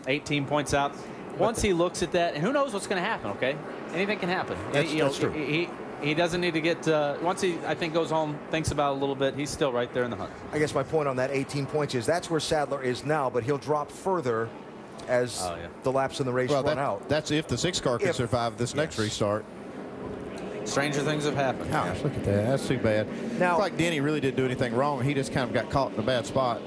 18 points out. Once he looks at that, and who knows what's going to happen, okay? Anything can happen. That's true. He doesn't need to get, once he, I think, goes home, thinks about it a little bit, he's still right there in the hunt. I guess my point on that 18 points is that's where Sadler is now, but he'll drop further as the laps in the race run out. That's if the 6 car can survive this next restart. Stranger things have happened. Gosh, look at that. That's too bad. Now, it's like Denny really didn't do anything wrong. He just kind of got caught in a bad spot.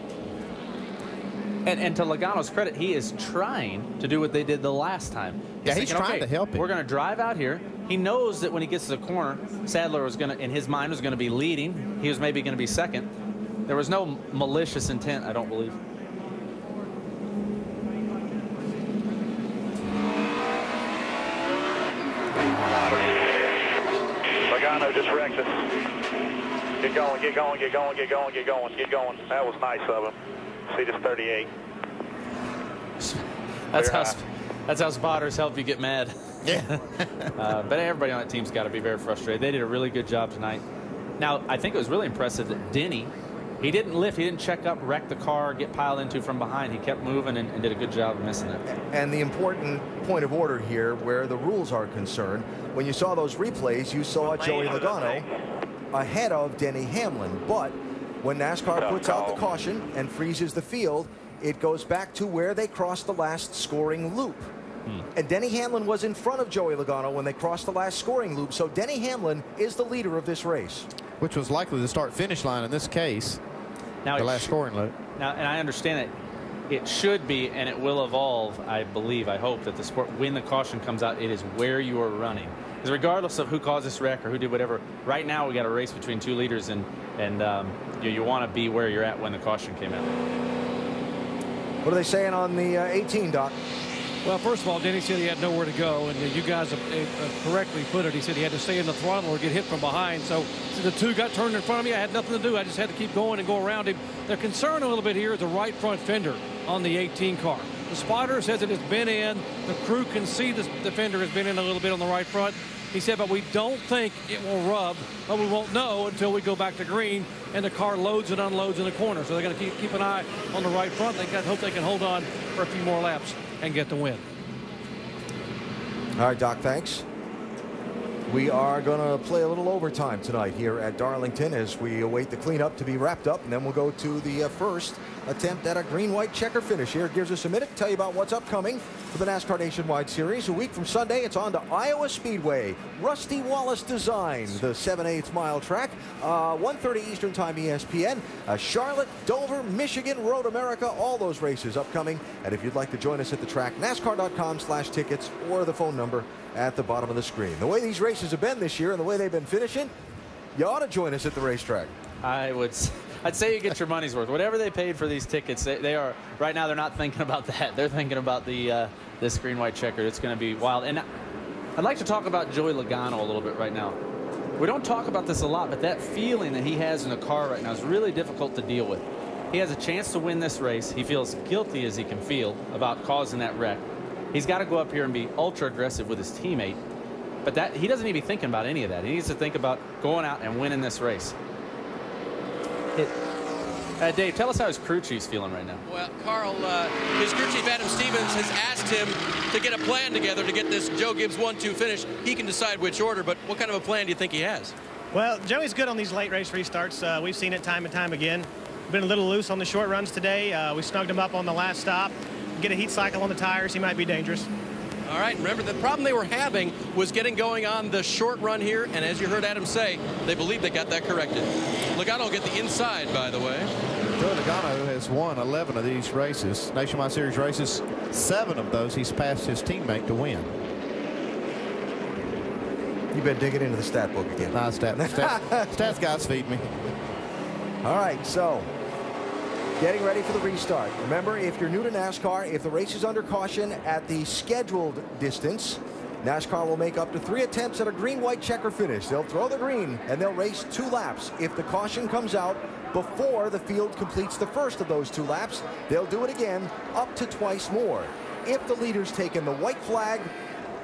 And to Logano's credit, he is trying to do what they did the last time. He's trying to help him. We're going to drive out here. He knows that when he gets to the corner, Sadler was going to, in his mind, was going to be leading. He was maybe going to be second. There was no malicious intent, I don't believe. Logano just wrecked us. Get going, get going, get going, get going, get going, get going. That was nice of him. See this 38. That's how spotters help you get mad. Yeah. But everybody on that team's got to be very frustrated. They did a really good job tonight. Now, I think it was really impressive that Denny, he didn't lift, he didn't check up, wreck the car, get piled into from behind. He kept moving and did a good job of missing it. And the important point of order here, where the rules are concerned, when you saw those replays, you saw Joey Logano ahead of Denny Hamlin. But when NASCAR puts out the caution and freezes the field, it goes back to where they crossed the last scoring loop. And Denny Hamlin was in front of Joey Logano when they crossed the last scoring loop. So Denny Hamlin is the leader of this race. Which was likely the start-finish line in this case. Now the last scoring loop. Now, and I understand it should be, and it will evolve, I believe, I hope, that the sport, when the caution comes out, it is where you are running. Because regardless of who caused this wreck or who did whatever, right now we got a race between two leaders, and you want to be where you're at when the caution came out. What are they saying on the 18, Doc? Well, first of all, Denny said he had nowhere to go, and you guys have correctly put it. He said he had to stay in the throttle or get hit from behind. So the two got turned in front of me. I had nothing to do. I just had to keep going and go around him. Their concern a little bit here is the right front fender on the 18 car. The spotter says it has been in. The crew can see the fender has been in a little bit on the right front. He said, but we don't think it will rub, but we won't know until we go back to green and the car loads and unloads in the corner. So they're going to keep an eye on the right front. They hope they can hold on for a few more laps and get the win. All right, Doc, thanks. We are going to play a little overtime tonight here at Darlington as we await the cleanup to be wrapped up, and then we'll go to the first attempt at a green-white checker finish. Here, it gives us a minute to tell you about what's upcoming for the NASCAR Nationwide Series. A week from Sunday, it's on to Iowa Speedway. Rusty Wallace designed the 7/8 mile track. 1:30 Eastern Time, ESPN. Charlotte, Dover, Michigan, Road America, all those races upcoming. And if you'd like to join us at the track, NASCAR.com/tickets or the phone number at the bottom of the screen. The way these races have been this year and the way they've been finishing, you ought to join us at the racetrack. I'd say you get your money's worth. Whatever they paid for these tickets, they are right now. They're not thinking about that. They're thinking about the this green-white checker. It's going to be wild. And I'd like to talk about Joey Logano a little bit right now. We don't talk about this a lot, but that feeling that he has in the car right now is really difficult to deal with. He has a chance to win this race. He feels guilty as he can feel about causing that wreck. He's got to go up here and be ultra aggressive with his teammate. But that he doesn't need to be thinking about any of that. He needs to think about going out and winning this race. Dave, tell us how his crew chief's feeling right now. Well, Carl, his crew chief, Adam Stevens, has asked him to get a plan together to get this Joe Gibbs 1-2 finish. He can decide which order, but what kind of a plan do you think he has? Well, Joey's good on these late race restarts. We've seen it time and time again. Been a little loose on the short runs today. We snugged him up on the last stop. Get a heat cycle on the tires, he might be dangerous. All right, remember the problem they were having was getting going on the short run here, and as you heard Adam say, they believe they got that corrected. Logano will get the inside, by the way. Joey Logano has won 11 of these races, Nationwide Series races. 7 of those he's passed his teammate to win. You've been digging into the stat book again. Nah, stats guys feed me. All right, so getting ready for the restart. Remember, if you're new to NASCAR, if the race is under caution at the scheduled distance, NASCAR will make up to 3 attempts at a green-white checker finish. They'll throw the green and they'll race 2 laps. If the caution comes out before the field completes the first of those 2 laps, they'll do it again up to twice more. If the leader's taken the white flag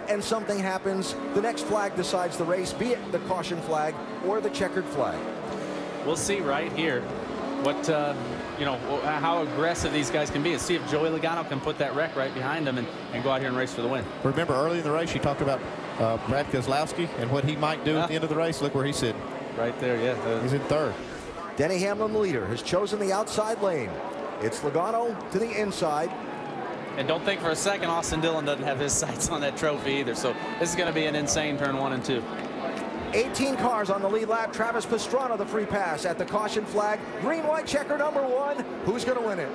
and something happens, the next flag decides the race, be it the caution flag or the checkered flag. We'll see right here. what you know, how aggressive these guys can be, and see if Joey Logano can put that wreck right behind him and go out here and race for the win. Remember early in the race, you talked about Brad Keselowski and what he might do at the end of the race. Look where he's sitting. Right there, yeah. He's in third. Denny Hamlin, the leader, has chosen the outside lane. It's Logano to the inside. And don't think for a second Austin Dillon doesn't have his sights on that trophy either. So this is going to be an insane turn 1 and 2. 18 cars on the lead lap. Travis Pastrana, the free pass at the caution flag. Green, white checker number 1. Who's going to win it?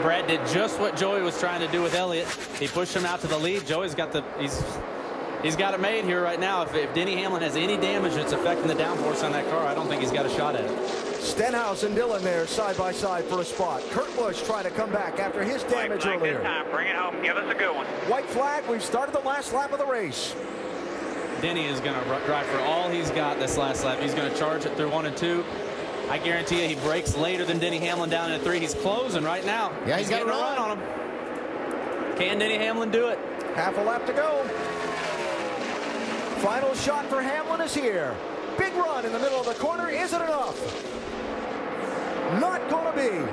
Brad did just what Joey was trying to do with Elliott. He pushed him out to the lead. Joey's got he's got it made here right now. If Denny Hamlin has any damage that's affecting the downforce on that car, I don't think he's got a shot at it. Stenhouse and Dillon there side by side for a spot. Kurt Busch trying to come back after his damage earlier. This time. Bring it home. Give us a good one. White flag. We've started the last lap of the race. Denny is going to drive for all he's got this last lap. He's going to charge it through 1 and 2. I guarantee you he breaks later than Denny Hamlin down into 3. He's closing right now. Yeah, he's got a run on him. Can Denny Hamlin do it? Half a lap to go. Final shot for Hamlin is here. Big run in the middle of the corner. Is it enough? Not going to be.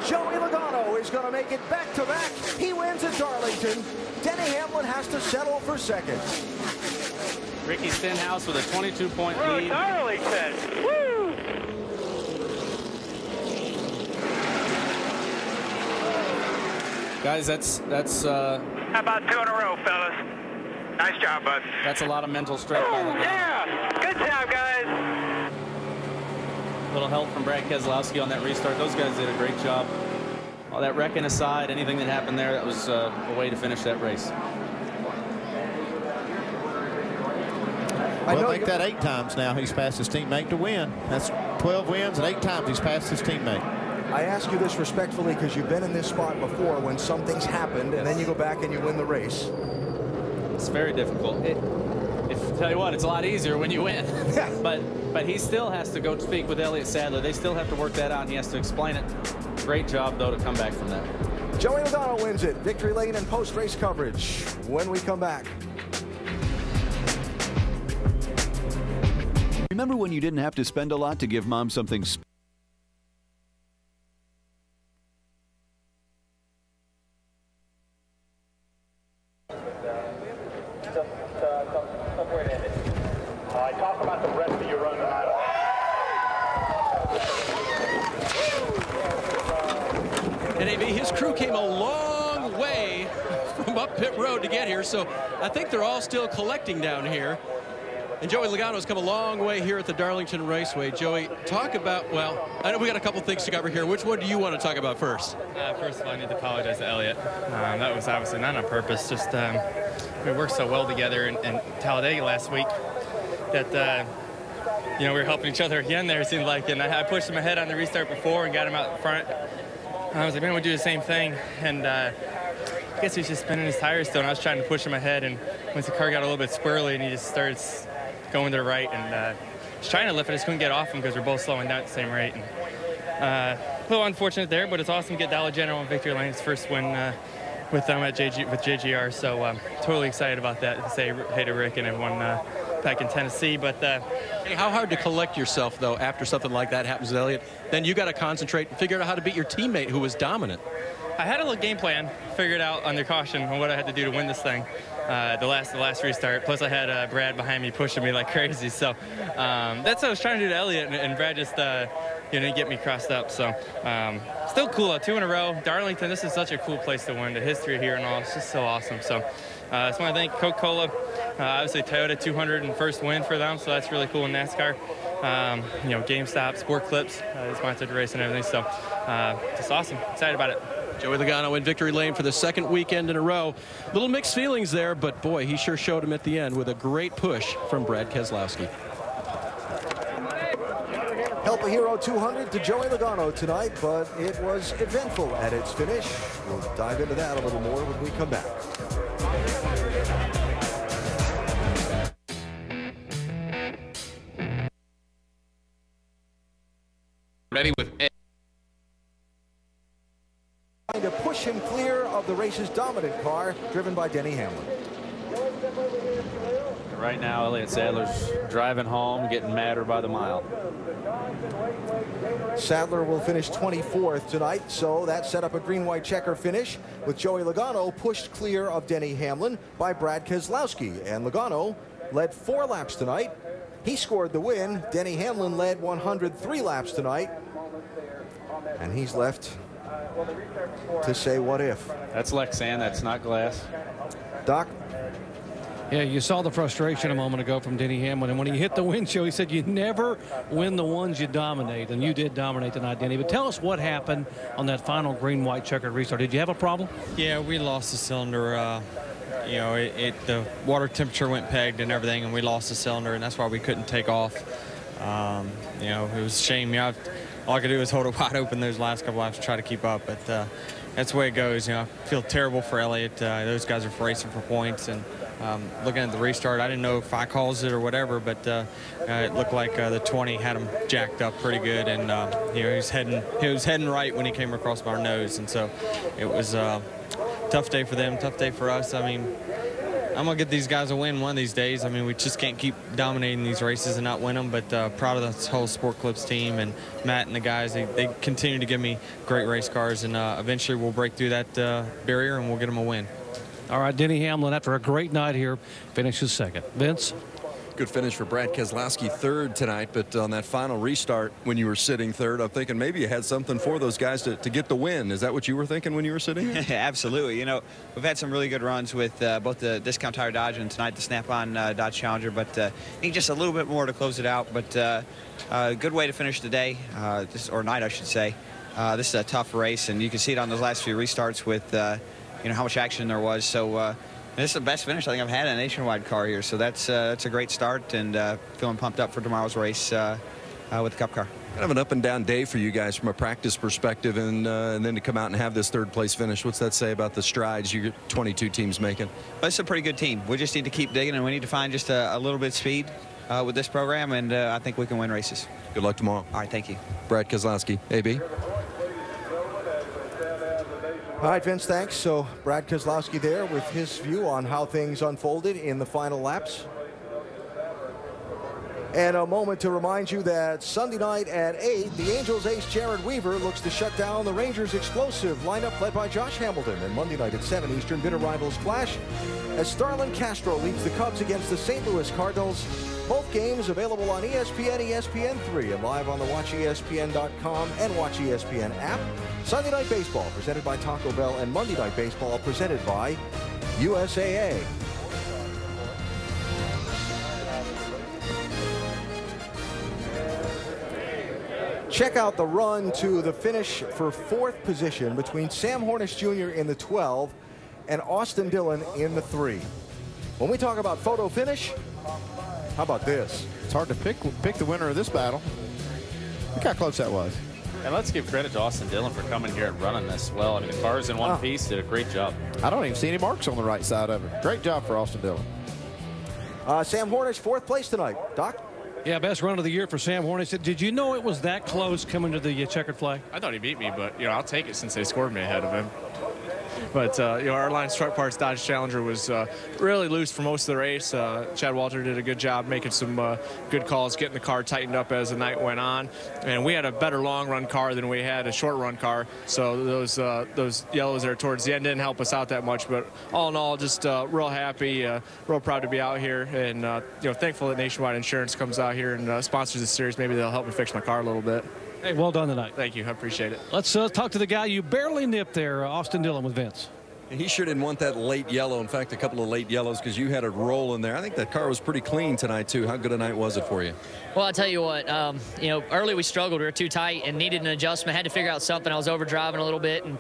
Joey Logano is going to make it back-to-back. He wins at Darlington. Denny Hamlin has to settle for second. Ricky Stenhouse with a 22-point lead. Darlington. Woo! Guys, that's How about 2 in a row, fellas? Nice job, bud. that's a lot of mental strength. By Logano. Yeah! Good job, guys. A little help from Brad Keselowski on that restart. Those guys did a great job. All that wrecking aside, anything that happened there, that was a way to finish that race. Well, make that 8 times now. He's passed his teammate to win. That's 12 wins, and 8 times he's passed his teammate. I ask you this respectfully because you've been in this spot before when something's happened and then you go back and you win the race. It's very difficult. Tell you what, it's a lot easier when you win. but he still has to go speak with Elliott Sadler. They still have to work that out, and he has to explain it. Great job, though, to come back from that. Joey Logano wins it. Victory lane and post-race coverage when we come back. Remember when you didn't have to spend a lot to give Mom something special? Talk about the rest of your run tonight. NAB, his crew came a long way from up pit road to get here, so I think they're all still collecting down here. And Joey Logano's come a long way here at the Darlington Raceway. Joey, talk about, well, I know we got a couple things to cover here. Which one do you want to talk about first? First of all, I need to apologize to Elliott. That was obviously not on purpose. Just we worked so well together in Talladega last week that you know, we were helping each other again there, it seemed like. And I pushed him ahead on the restart before and got him out in front. I was like, man, we'll do the same thing. And I guess he was just spinning his tires still, and I was trying to push him ahead. And once the car got a little bit squirrely, and he just started going to the right, and was trying to lift it. I just couldn't get off him because we're both slowing down at the same rate. And, a little unfortunate there, but it's awesome to get Dollar General on victory lane. His first win with them at JGR. So totally excited about that. To say hey to Rick and everyone back in Tennessee. But hey, how hard to collect yourself, though, after something like that happens with Elliott? Then you got to concentrate and figure out how to beat your teammate who was dominant. I had a little game plan figured out under caution on what I had to do to win this thing. The last restart. Plus, I had Brad behind me pushing me like crazy. So that's what I was trying to do to Elliott, and Brad just didn't get me crossed up. So still cool. 2 in a row. Darlington, this is such a cool place to win. The history here and all, it's just so awesome. So I just want to thank Coca-Cola. Obviously, Toyota 201st win for them, so that's really cool in NASCAR. You know, GameStop, Sport Clips, they sponsored the race and everything. So just awesome. Excited about it. Joey Logano in victory lane for the second weekend in a row. Little mixed feelings there, but boy, he sure showed him at the end with a great push from Brad Keselowski. Help a Hero 200 to Joey Logano tonight, but it was eventful at its finish. We'll dive into that a little more when we come back. of the race's dominant car, driven by Denny Hamlin. Right now, Elliott Sadler's driving home, getting madder by the mile. Sadler will finish 24th tonight, so that set up a green-white checker finish, with Joey Logano pushed clear of Denny Hamlin by Brad Keselowski. And Logano led 4 laps tonight. He scored the win. Denny Hamlin led 103 laps tonight. And he's left to say what if. That's Lexan, that's not glass. Doc? Yeah, you saw the frustration a moment ago from Denny Hamlin, and when he hit the windshield, he said you never win the ones you dominate, and you did dominate tonight, Denny. But tell us what happened on that final green-white checkered restart. Did you have a problem? Yeah, we lost the cylinder. You know, the water temperature went pegged and everything, and we lost the cylinder, and that's why we couldn't take off. You know, it was a shame. You know, all I could do was hold it wide open those last couple laps to try to keep up, but that's the way it goes. You know, I feel terrible for Elliott. Those guys are racing for points, and looking at the restart, I didn't know if I calls it or whatever, but it looked like the 20 had him jacked up pretty good, and you know, he was heading right when he came across our nose, and so it was a tough day for them, tough day for us. I mean, I'm gonna get these guys a win one of these days. I mean, we just can't keep dominating these races and not win them, but proud of this whole Sport Clips team and Matt and the guys. They continue to give me great race cars, and eventually we'll break through that barrier and we'll get them a win. All right, Denny Hamlin, after a great night here, finishes second. Vince? Good finish for Brad Keselowski, third tonight, but on that final restart when you were sitting third, I'm thinking maybe you had something for those guys to get the win. Is that what you were thinking when you were sitting here? Absolutely. You know, we've had some really good runs with both the Discount Tire Dodge and tonight the Snap-on Dodge Challenger, but I think just a little bit more to close it out, but a good way to finish the day, or night, I should say. This is a tough race, and you can see it on those last few restarts with you know, how much action there was. So this is the best finish I think I've had in a nationwide car here. So that's a great start, and feeling pumped up for tomorrow's race with the Cup car. Kind of an up and down day for you guys from a practice perspective, and then to come out and have this third place finish. What's that say about the strides your 22 teams making? Well, it's a pretty good team. We just need to keep digging, and we need to find just a little bit of speed with this program, and I think we can win races. Good luck tomorrow. All right, thank you. Brad Keselowski, AB. All right, Vince, thanks. So Brad Keselowski there with his view on how things unfolded in the final laps. And a moment to remind you that Sunday night at 8, the Angels ace Jared Weaver looks to shut down the Rangers' explosive lineup led by Josh Hamilton. And Monday night at 7 Eastern, bitter rivals clash as Starlin Castro leads the Cubs against the St. Louis Cardinals. Both games available on ESPN, ESPN3, and live on the WatchESPN.com and Watch ESPN app. Sunday Night Baseball presented by Taco Bell, and Monday Night Baseball presented by USAA. Check out the run to the finish for 4th position between Sam Hornish Jr. in the 12 and Austin Dillon in the 3. When we talk about photo finish, how about this? It's hard to pick the winner of this battle. Look how close that was. And let's give credit to Austin Dillon for coming here and running this well. I mean, the cars in one piece did a great job. I don't even see any marks on the right side of it. Great job for Austin Dillon. Sam Hornish, 4th place tonight. Doc? Yeah, best run of the year for Sam Hornish. Did you know it was that close coming to the checkered flag? I thought he beat me, but, you know, I'll take it since they scored me ahead of him. But, you know, our Alliance Truck Parts Dodge Challenger was really loose for most of the race. Chad Walter did a good job making some good calls, getting the car tightened up as the night went on. And we had a better long-run car than we had a short-run car. So those yellows there towards the end didn't help us out that much. But all in all, just real happy, real proud to be out here. And, you know, thankful that Nationwide Insurance comes out here and sponsors this series. Maybe they'll help me fix my car a little bit. Hey, well done tonight. Thank you. I appreciate it. Let's talk to the guy you barely nipped there, Austin Dillon with Vince. He sure didn't want that late yellow. In fact, a couple of late yellows because you had it roll in there. I think that car was pretty clean tonight, too. How good a night was it for you? Well, I'll tell you what, you know, early we struggled. We were too tight and needed an adjustment. Had to figure out something. I was overdriving a little bit and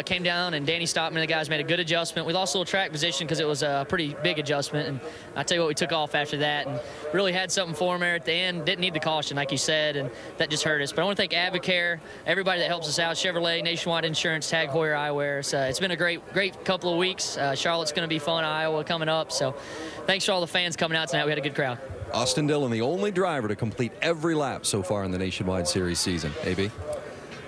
came down, and Danny stopped me. The guys made a good adjustment. We lost a little track position because it was a pretty big adjustment. And I tell you what, we took off after that and really had something for him there at the end. Didn't need the caution, like you said, and that just hurt us. But I want to thank Advocare, everybody that helps us out, Chevrolet, Nationwide Insurance, Tag Heuer Eyewear. It's been a great couple of weeks. Charlotte's going to be fun, Iowa coming up. So thanks for all the fans coming out tonight. We had a good crowd. Austin Dillon, the only driver to complete every lap so far in the Nationwide Series season. AB?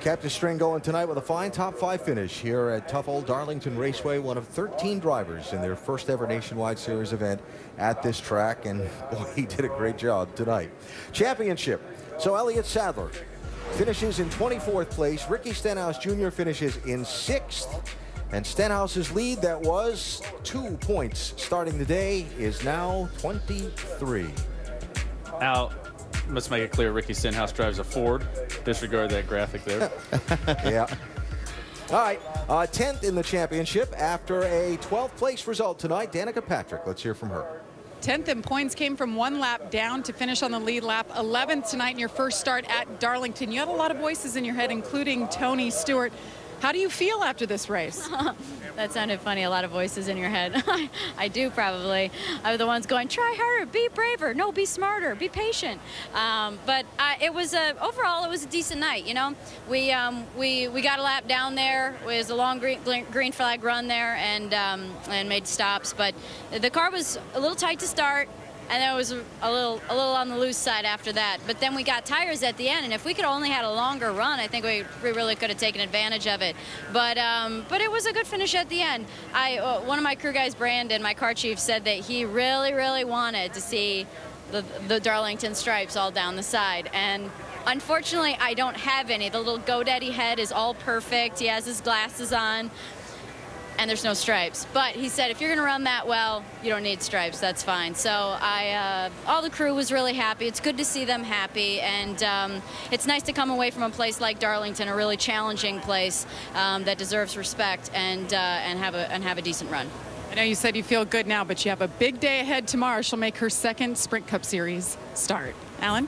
Kept his string going tonight with a fine top 5 finish here at tough old Darlington Raceway, one of 13 drivers in their first ever Nationwide Series event at this track, and boy, he did a great job tonight. Championship. So Elliott Sadler finishes in 24th place. Ricky Stenhouse Jr. finishes in 6th. And Stenhouse's lead that was 2 points starting the day is now 23. Al, let's make it clear, Ricky Stenhouse drives a Ford. Disregard that graphic there. Yeah. All right, 10th in the championship after a 12th place result tonight. Danica Patrick, let's hear from her. 10th in points, came from 1 lap down to finish on the lead lap. 11th tonight in your first start at Darlington. You had a lot of voices in your head, including Tony Stewart. How do you feel after this race? That sounded funny, a lot of voices in your head. I do probably. I'm the ones going, try harder, be braver, no, be smarter, be patient. But it was overall, it was a decent night, you know. We got a lap down there. It was a long green flag run there and made stops. But the car was a little tight to start. And then it was a little on the loose side after that. But then we got tires at the end, and if we could only had a longer run, I think we really could have taken advantage of it. But it was a good finish at the end. One of my crew guys, Brandon, my car chief, said that he really wanted to see the Darlington stripes all down the side. And unfortunately, I don't have any. The little GoDaddy head is all perfect. He has his glasses on. And there's no stripes. But he said, if you're going to run that well, you don't need stripes. That's fine. So all the crew was really happy. It's good to see them happy. And it's nice to come away from a place like Darlington, a really challenging place that deserves respect, and have a decent run. I know you said you feel good now, but you have a big day ahead tomorrow. She'll make her 2nd Sprint Cup Series start. Alan?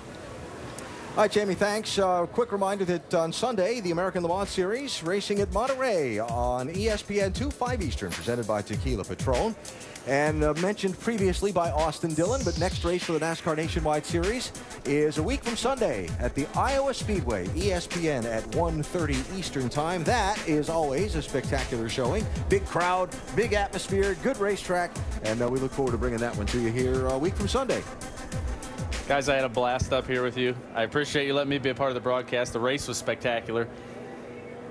All right, Jamie, thanks. Quick reminder that on Sunday, the American Le Mans Series racing at Monterey on ESPN2, 5 Eastern, presented by Tequila Patron. And mentioned previously by Austin Dillon, but next race for the NASCAR Nationwide Series is a week from Sunday at the Iowa Speedway, ESPN at 1:30 Eastern Time. That is always a spectacular showing. Big crowd, big atmosphere, good racetrack, and we look forward to bringing that one to you here a week from Sunday. Guys, I had a blast up here with you. I appreciate you letting me be a part of the broadcast. The race was spectacular.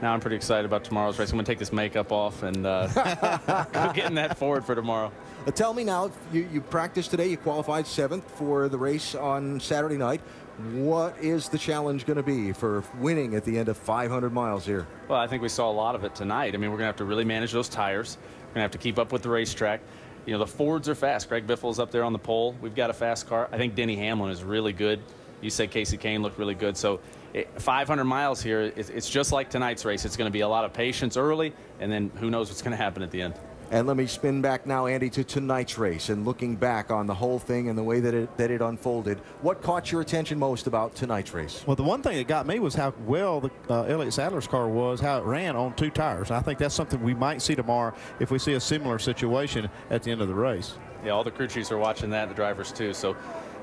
Now I'm pretty excited about tomorrow's race. I'm going to take this makeup off and go getting that forward for tomorrow. Tell me now, you practiced today. You qualified 7th for the race on Saturday night. What is the challenge going to be for winning at the end of 500 miles here? Well, I think we saw a lot of it tonight. I mean, we're going to have to really manage those tires. We're going to have to keep up with the racetrack. You know, the Fords are fast. Greg Biffle's up there on the pole. We've got a fast car. I think Denny Hamlin is really good. You said Casey Kane looked really good. So 500 miles here, it's just like tonight's race. It's going to be a lot of patience early, and then who knows what's going to happen at the end. And let me spin back now, Andy, to tonight's race and looking back on the whole thing and the way that it unfolded. What caught your attention most about tonight's race? Well, the one thing that got me was how well the Elliott Sadler's car was, how it ran on 2 tires. And I think that's something we might see tomorrow if we see a similar situation at the end of the race. Yeah, all the crew chiefs are watching that, the drivers too. So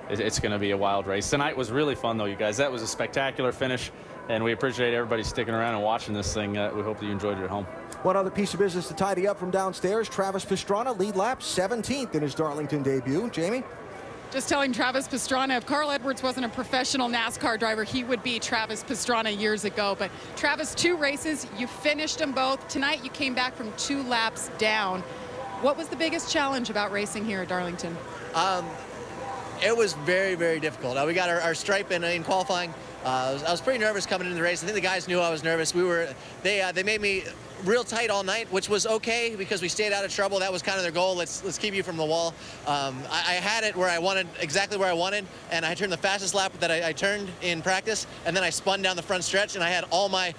it's going to be a wild race. Tonight was really fun, though, you guys. That was a spectacular finish, and we appreciate everybody sticking around and watching this thing. We hope that you enjoyed it at home. One other piece of business to tidy up from downstairs. Travis Pastrana, lead lap 17th in his Darlington debut. Jamie? Just telling Travis Pastrana, if Carl Edwards wasn't a professional NASCAR driver, he would be Travis Pastrana years ago. But Travis, 2 races, you finished them both. Tonight you came back from 2 laps down. What was the biggest challenge about racing here at Darlington? It was very difficult. We got our stripe in qualifying. I was pretty nervous coming into the race. I think the guys knew I was nervous. They made me real tight all night, which was okay because we stayed out of trouble. That was kind of their goal. Let's keep you from the wall. I had it where I wanted, exactly where I wanted, and I turned the fastest lap that I turned in practice, and then I spun down the front stretch, and I had all my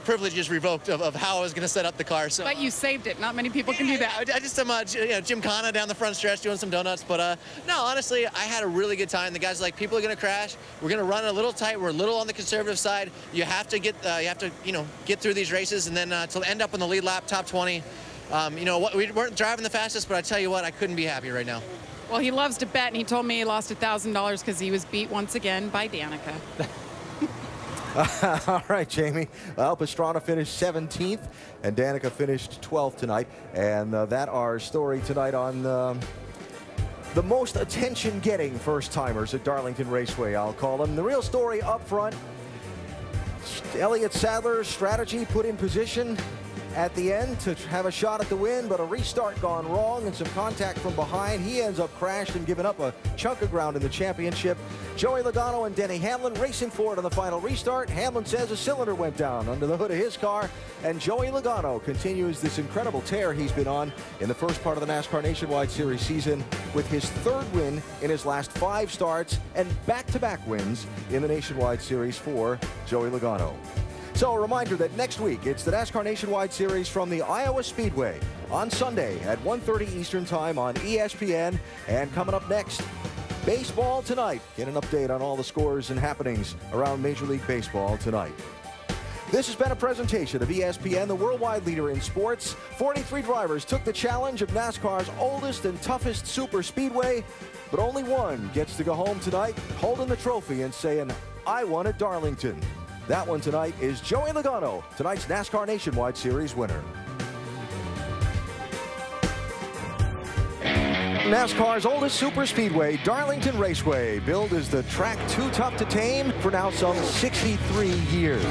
privileges revoked of how I was going to set up the car. So, but you saved it. Not many people can do that. I just Jim Connor down the front stretch doing some donuts, but no, honestly, I had a really good time. The guys are like, people are going to crash. We're going to run a little tight. We're a little on the conservative side. You have to get get through these races, and then to end up on the lead lap, top 20. We weren't driving the fastest, but I tell you what, I couldn't be happy right now. Well, he loves to bet, and he told me he lost $1,000 because he was beat once again by Danica. All right, Jamie. Well, Pastrana finished 17th, and Danica finished 12th tonight. And that our story tonight on the most attention-getting first-timers at Darlington Raceway, I'll call them. The real story up front. Elliott Sadler's strategy put in position at the end to have a shot at the win, but a restart gone wrong and some contact from behind. He ends up crashed and giving up a chunk of ground in the championship. Joey Logano and Denny Hamlin racing forward on the final restart. Hamlin says a cylinder went down under the hood of his car, and Joey Logano continues this incredible tear he's been on in the first part of the NASCAR Nationwide Series season with his 3rd win in his last 5 starts and back-to-back wins in the Nationwide Series for Joey Logano. So a reminder that next week, it's the NASCAR Nationwide Series from the Iowa Speedway on Sunday at 1:30 Eastern Time on ESPN. And coming up next, baseball tonight. Get an update on all the scores and happenings around Major League Baseball tonight. This has been a presentation of ESPN, the worldwide leader in sports. 43 drivers took the challenge of NASCAR's oldest and toughest super speedway, but only one gets to go home tonight holding the trophy and saying, "I won at Darlington." That one tonight is Joey Logano, tonight's NASCAR Nationwide Series winner. NASCAR's oldest super speedway, Darlington Raceway, billed as the track too tough to tame for now some 63 years.